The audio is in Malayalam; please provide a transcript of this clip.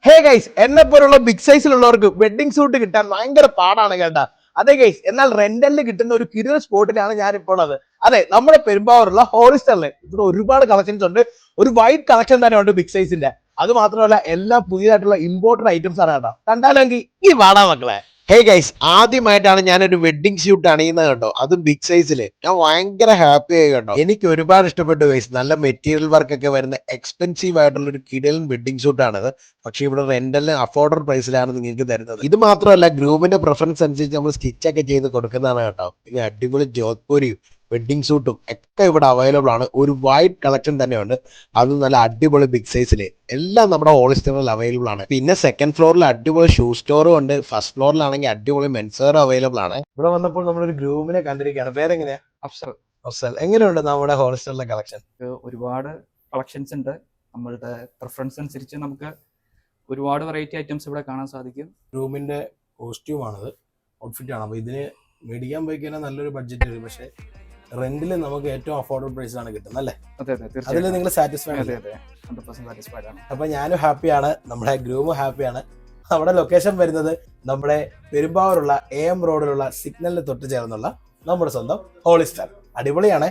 ഹേ ഗൈസ്, എന്നെ പോലുള്ള ബിഗ് സൈസിലുള്ളവർക്ക് വെഡിങ് സൂട്ട് കിട്ടാൻ ഭയങ്കര പാടാണ് കേട്ടാ. അതെ ഗൈസ്, എന്നാൽ റെന്റലിന് കിട്ടുന്ന ഒരു കിരിയ സ്പോട്ടിലാണ് ഞാൻ ഇപ്പോൾ ഉള്ളത്. അതെ, നമ്മുടെ പെരുമ്പാവൂരുള്ള ഹോളിസ്റ്ററിൽ ഇവിടെ ഒരുപാട് കളക്ഷൻസ് ഉണ്ട്. ഒരു വൈഡ് കളക്ഷൻ തന്നെ ഉണ്ട് ബിഗ് സൈസിന്റെ. അത് മാത്രമല്ല, എല്ലാം പുതിയതായിട്ടുള്ള ഇമ്പോർട്ടഡ് ഐറ്റംസ് ആണ് കേട്ടോ. കണ്ടാലെങ്കിൽ ഈ വാടാ മക്കളെ. ഹേ ഗൈസ്, ആദ്യമായിട്ടാണ് ഞാനൊരു വെഡിങ് ഷൂട്ട് അണിയുന്നത് കേട്ടോ, അതും ബിഗ് സൈസിൽ. ഞാൻ ഭയങ്കര ഹാപ്പി ആയി കേട്ടോ. എനിക്ക് ഒരുപാട് ഇഷ്ടപ്പെട്ടു ഗൈസ്. നല്ല മെറ്റീരിയൽ വർക്ക് ഒക്കെ വരുന്ന എക്സ്പെൻസീവ് ആയിട്ടുള്ള ഒരു കിടലൻ വെഡിങ് ഷൂട്ട് ആണിത്. പക്ഷേ ഇവിടെ റെന്റലിന് അഫോർഡബിൾ പ്രൈസിലാണ് നിങ്ങൾക്ക് തരുന്നത്. ഇത് മാത്രമല്ല, ഗ്രൂമിന്റെ പ്രിഫറൻസ് അനുസരിച്ച് നമ്മൾ സ്റ്റിച്ച് ഒക്കെ ചെയ്ത് കൊടുക്കുന്നതാണ് കേട്ടോ. പിന്നെ അടിപൊളി ജോധ്പൂരിയും വെഡിങ് സൂട്ടും ഒക്കെ ഇവിടെ അവൈലബിൾ ആണ്. ഒരു വൈഡ് കളക്ഷൻ തന്നെയുണ്ട്, അതും നല്ല അടിപൊളി ബിഗ് സൈസിൽ. എല്ലാം നമ്മുടെ ഹോളിസ്റ്ററിൽ അവൈലബിൾ ആണ്. പിന്നെ സെക്കൻഡ് ഫ്ലോറിൽ അടിപൊളി ഷൂ സ്റ്റോറും ഉണ്ട്. ഫസ്റ്റ് ഫ്ലോറിലാണെങ്കിൽ അടിപൊളി മെൻസെയർ അവൈലബിൾ ആണ്. ഇവിടെ വന്നപ്പോൾ നമ്മളൊരു ഗ്രൂമിനെ കണ്ടിരിക്കുകയാണ്. പേരെങ്ങനെയാ? അഫ്സൽ. അഫ്സൽ. എങ്ങനെയുണ്ട് നമ്മുടെ ഹോളിസ്റ്ററിലെ കളക്ഷൻ? ഒരുപാട് കളക്ഷൻസ് ഉണ്ട്. നമ്മളുടെ പ്രിഫറൻസ് അനുസരിച്ച് നമുക്ക് ഒരുപാട് വെറൈറ്റി ഐറ്റംസ് ഇവിടെ കാണാൻ സാധിക്കും. ഗ്രൂമിന്റെ കോസ്റ്റ്യൂമാണത്, ഔട്ട്ഫിറ്റ് ആണ്. അപ്പോൾ ഇതിന് മേടിക്കാൻ പോയി കഴിഞ്ഞാൽ നല്ലൊരു ബഡ്ജറ്റ് വരും. പക്ഷേ റെന്റിൽ നമുക്ക് ഏറ്റവും അഫോർഡബിൾ പ്രൈസിലാണ് കിട്ടുന്നത് അല്ലേ? അതെ അതെ, അതിൽ തീർച്ചയായും. നിങ്ങൾ സാറ്റിസ്ഫൈഡ്? അതെ അതെ, 100% സാറ്റിസ്ഫൈഡ് ആണ്. അപ്പൊ ഞാനും ഹാപ്പിയാണ്, നമ്മുടെ ഗ്രൂമും ഹാപ്പിയാണ്. നമ്മുടെ ലൊക്കേഷൻ വരുന്നത് നമ്മുടെ പെരുമ്പാവൂരുള്ള AM റോഡിലുള്ള സിഗ്നലിന് തൊട്ട് ചേർന്നുള്ള നമ്മുടെ സ്വന്തം ഹോളിസ്റ്റർ. അടിപൊളിയാണ്.